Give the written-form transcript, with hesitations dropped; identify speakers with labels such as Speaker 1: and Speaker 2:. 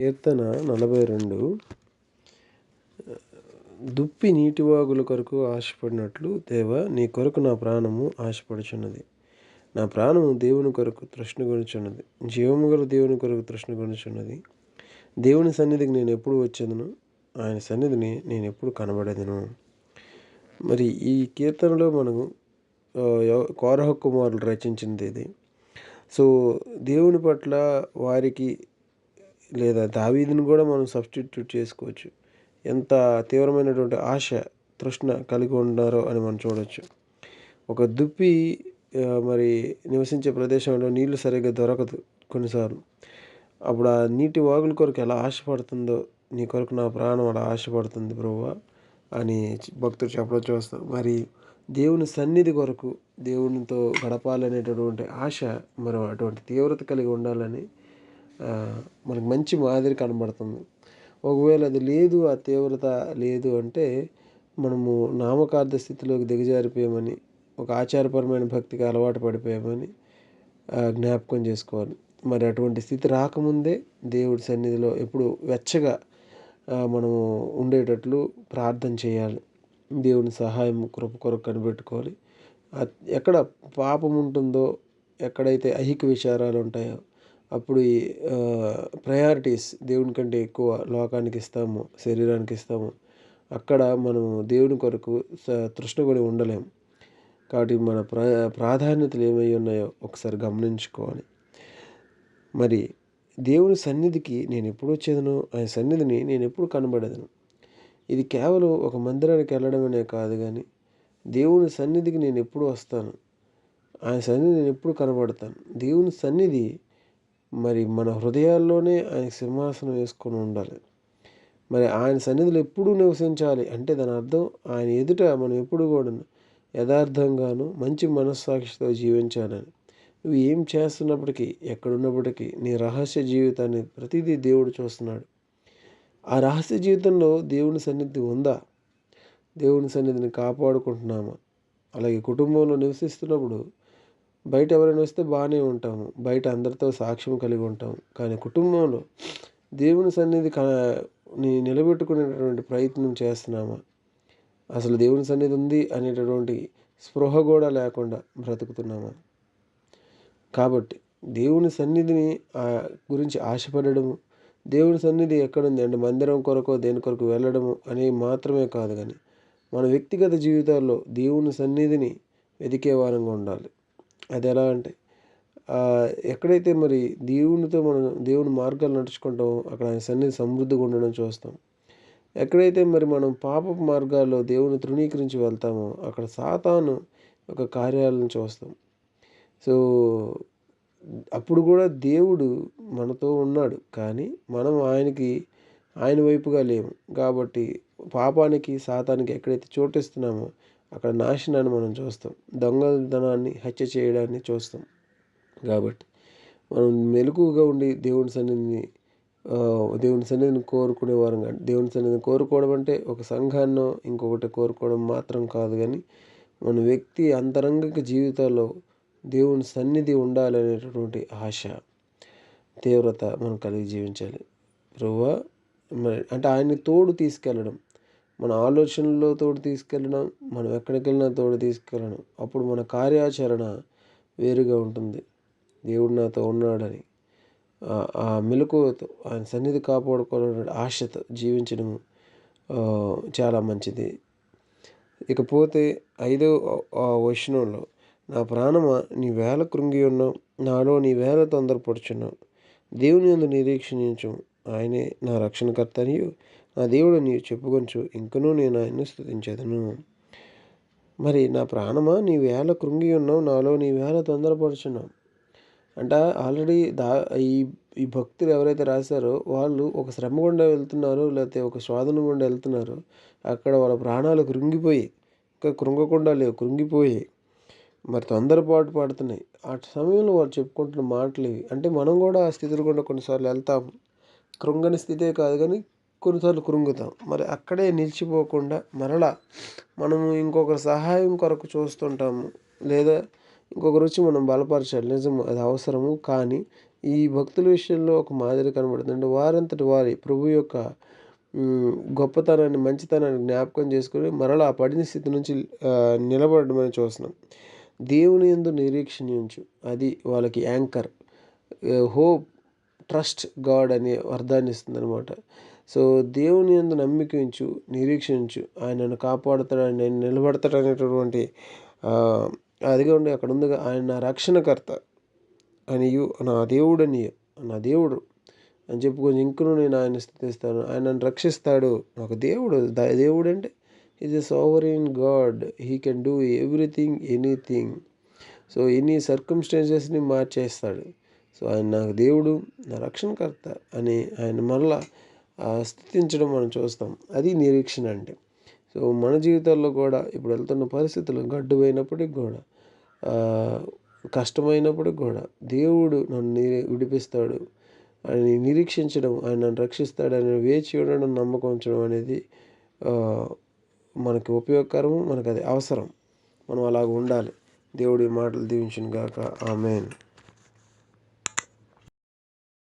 Speaker 1: కీర్తన 42. దుప్పి నీటివాగుల కొరకు ఆశపడినట్లు దేవా, నీ కొరకు నా ప్రాణము ఆశపడుచున్నది. నా ప్రాణము దేవుని కొరకు తృష్ణగొనుచున్నది, జీవము గల దేవుని కొరకు తృష్ణగొనుచున్నది. దేవుని సన్నిధికి నేను ఎప్పుడు వచ్చేదను, ఆయన సన్నిధిని నేను ఎప్పుడు కనబడేదను. మరి ఈ కీర్తనలో మనము కోరహ కుమారులు రచించింది ఇది. సో దేవుని పట్ల వారికి, లేదా దావీదుని కూడా మనం సబ్స్టిట్యూట్ చేసుకోవచ్చు, ఎంత తీవ్రమైనటువంటి ఆశ, తృష్ణ కలిగి ఉన్నారో అని మనం చూడవచ్చు. ఒక దుప్పి మరి నివసించే ప్రదేశంలో నీళ్లు సరిగ్గా దొరకదు కొన్నిసార్లు. అప్పుడు ఆ నీటి వాగుల కొరకు ఎలా ఆశపడుతుందో, నీ కొరకు నా ప్రాణం అలా ఆశపడుతుంది ప్రభువా అని భక్తుడు చెప్పడం చూస్తాం. మరి దేవుని సన్నిధి కొరకు, దేవునితో గడపాలనేటటువంటి ఆశ, మనం అటువంటి తీవ్రత కలిగి ఉండాలని మనకు మంచి మాదిరి కనబడుతుంది. ఒకవేళ అది లేదు, ఆ తీవ్రత లేదు అంటే మనము నామకార్థ స్థితిలోకి దిగజారిపోయామని, ఒక ఆచారపరమైన భక్తికి అలవాటు పడిపోయామని జ్ఞాపకం చేసుకోవాలి. మరి అటువంటి స్థితి రాకముందే దేవుడి సన్నిధిలో ఎప్పుడు వెచ్చగా మనము ఉండేటట్లు ప్రార్థన చేయాలి. దేవుని సహాయం, కృప కొరకు కనిపెట్టుకోవాలి. ఎక్కడ పాపం ఉంటుందో, ఎక్కడైతే ఐహిక విచారాలు ఉంటాయో, అప్పుడు ఈ ప్రయారిటీస్ దేవుని కంటే ఎక్కువ లోకానికి ఇస్తాము, శరీరానికి ఇస్తాము. అక్కడ మనము దేవుని కొరకు తృష్ణగొని ఉండలేము. కాబట్టి మన ప్రాధాన్యతలు ఏమై ఉన్నాయో ఒకసారి గమనించుకోవాలి. మరి దేవుని సన్నిధికి నేను ఎప్పుడు వచ్చేదను, ఆయన సన్నిధిని నేను ఎప్పుడు కనబడేదను. ఇది కేవలం ఒక మందిరానికి వెళ్ళడమనే కాదు, కానీ దేవుని సన్నిధికి నేను ఎప్పుడు వస్తాను, ఆయన సన్నిధి నేను ఎప్పుడు కనబడతాను. దేవుని సన్నిధి మరి మన హృదయాల్లోనే ఆయన సింహాసనం వేసుకొని ఉండాలి. మరి ఆయన సన్నిధిలో ఎప్పుడూ నివసించాలి అంటే దాని అర్థం ఆయన ఎదుట మనం ఎప్పుడు కూడా యథార్థంగాను మంచి మనస్సాక్షితో జీవించాలని. నువ్వు ఏం చేస్తున్నప్పటికీ, ఎక్కడున్నప్పటికీ నీ రహస్య జీవితాన్ని ప్రతిదీ దేవుడు చూస్తున్నాడు. ఆ రహస్య జీవితంలో దేవుని సన్నిధి ఉందా? దేవుని సన్నిధిని కాపాడుకుంటున్నామా? అలాగే కుటుంబంలో నివసిస్తున్నప్పుడు బయట ఎవరైనా వస్తే బాగానే ఉంటాము, బయట అందరితో సాక్ష్యం కలిగి ఉంటాము. కానీ కుటుంబంలో దేవుని సన్నిధి నిలబెట్టుకునేటటువంటి ప్రయత్నం చేస్తున్నామా? అసలు దేవుని సన్నిధి ఉంది అనేటటువంటి స్పృహ కూడా లేకుండా బ్రతుకుతున్నామా? కాబట్టి దేవుని సన్నిధిని గురించి ఆశపడము, దేవుని సన్నిధి ఎక్కడుంది అంటే మందిరం కొరకో దేని కొరకు వెళ్ళడము అనేవి మాత్రమే కాదు, కానీ మన వ్యక్తిగత జీవితాల్లో దేవుని సన్నిధిని వెతికే వారంగా ఉండాలి. అది ఎలా అంటే ఎక్కడైతే మరి దేవునితో మనం దేవుని మార్గాలు నడుచుకుంటామో అక్కడ ఆయన సన్నిధి సమృద్ధిగా ఉండడం చూస్తాం. ఎక్కడైతే మరి మనం పాపపు మార్గాల్లో దేవుని తృణీకరించి వెళ్తామో అక్కడ సాతాను ఒక కార్యాలను చూస్తాం. సో అప్పుడు కూడా దేవుడు మనతో ఉన్నాడు, కానీ మనం ఆయన వైపుగా లేము. కాబట్టి పాపానికి, సాతానికి ఎక్కడైతే చోటిస్తున్నామో అక్కడ నాశనాన్ని మనం చూస్తాం, దొంగతనాన్ని, హత్య చేయడాన్ని చూస్తాం. కాబట్టి మనం మెలకువగా ఉండి దేవుని సన్నిధిని కోరుకునేవారం. కానీ దేవుని సన్నిధిని కోరుకోవడం అంటే ఒక సంఘాన్నో ఇంకొకటి కోరుకోవడం మాత్రం కాదు, కానీ మన వ్యక్తి అంతరంగిక జీవితాల్లో దేవుని సన్నిధి ఉండాలనేటటువంటి ఆశ, తీవ్రత మనం కలిగి జీవించాలి. ప్రభువా అంటే ఆయన్ని తోడు తీసుకెళ్ళడం, మన ఆలోచనల్లో తోడు తీసుకెళ్ళడం, మనం ఎక్కడికి వెళ్ళినా తోడు తీసుకెళ్ళడం. అప్పుడు మన కార్యాచరణ వేరుగా ఉంటుంది. దేవుడు నాతో ఉన్నాడని ఆ మెలకువతో ఆయన సన్నిధి కాపాడుకోవాలనే ఆశతో జీవించడం చాలా మంచిది. ఇకపోతే 5వ వచనంలో, నా ప్రాణమా నీ వేళ కృంగి ఉన్నావు, నాలో నీ వేళ తొందరపడుచున్నావు. దేవుని యందు నిరీక్షించుము, ఆయనే నా రక్షణకర్తనియు నా దేవుడు నీవు చెప్పుకొంచు, ఇంకనూ నేను ఆయన్ని స్తుతించెదను. మరి నా ప్రాణమా నీ వేళ కృంగి ఉన్నావు, నాలో నీ వేళ తొందరపడుచున్నావు అంట. ఆల్రెడీ ఈ భక్తులు ఎవరైతే రాశారో వాళ్ళు ఒక శ్రమ గుండా వెళ్తున్నారు, లేకపోతే ఒక శోధన గుండా వెళ్తున్నారు. అక్కడ వాళ్ళ ప్రాణాలు కృంగిపోయి, ఇంకా కృంగకుండా లేవు, కృంగిపోయి మరి తొందరపాటు పడుతున్నాయి. ఆ సమయంలో వాళ్ళు చెప్పుకుంటున్న మాటలు ఇవి. అంటే మనం కూడా ఆ స్థితిలో గుండా కొన్నిసార్లు వెళ్తాం. కృంగని స్థితే కాదు, కానీ కొన్నిసార్లు కృంగుతాం. మరి అక్కడే నిలిచిపోకుండా మరలా మనము ఇంకొకరి సహాయం కొరకు చూస్తుంటాము, లేదా ఇంకొకరు వచ్చి మనం బలపరచాలి. నిజము, అది అవసరము. కానీ ఈ భక్తుల విషయంలో ఒక మాదిరి కనబడుతుంది. అంటే వారంతట వారే ప్రభు యొక్క గొప్పతనాన్ని, మంచితనాన్ని జ్ఞాపకం చేసుకొని మరలా ఆ పడిన స్థితి నుంచి నిలబడడం మనం చూస్తున్నాం. దేవుని యందు నిరీక్షణ ఉంచు. అది వాళ్ళకి యాంకర్. హోప్, ట్రస్ట్ గాడ్ అనే అర్థాన్ని ఇస్తుందనమాట. సో, దేవుని యందు నమ్మిక ఉంచు, నిరీక్షించు. ఆయన నన్ను కాపాడుతాడు, ఆయన నేను నిలబడతాడు అనేటటువంటి అదిగోండి అక్కడ ఉందిగా, ఆయన నా రక్షణకర్త అనియు, నా దేవుడనియు, నా దేవుడు అని చెప్పుకొని ఇంకనూ నేను ఆయన స్తుతిస్తాను. ఆయన నన్ను రక్షిస్తాడు. నాకు దేవుడు దేవుడంటే is a sovereign God. He can do everything, anything. So, any సర్కమ్స్టాన్సెస్ని మార్చేస్తాడు. సో, ఆయన నాకు దేవుడు, నా రక్షణకర్త అని ఆయన మరలా స్తుతించడం మనం చూస్తాం. అది నిరీక్షణ అంటే. సో, మన జీవితాల్లో కూడా ఇప్పుడు వెళ్తున్న పరిస్థితులు గడ్డువైనప్పటికి కూడా, కష్టమైనప్పటికి కూడా దేవుడు నన్ను విడిపిస్తాడు అని నిరీక్షించడం, ఆయన నన్ను రక్షిస్తాడని వేచి ఉండడం, నమ్మకం ఉంచడం అనేది మనకి ఉపయోగకరము, మనకు అది అవసరం. మనం అలాగ ఉండాలి. దేవుడి మాటలు దీవించును గాక. ఆమేన్.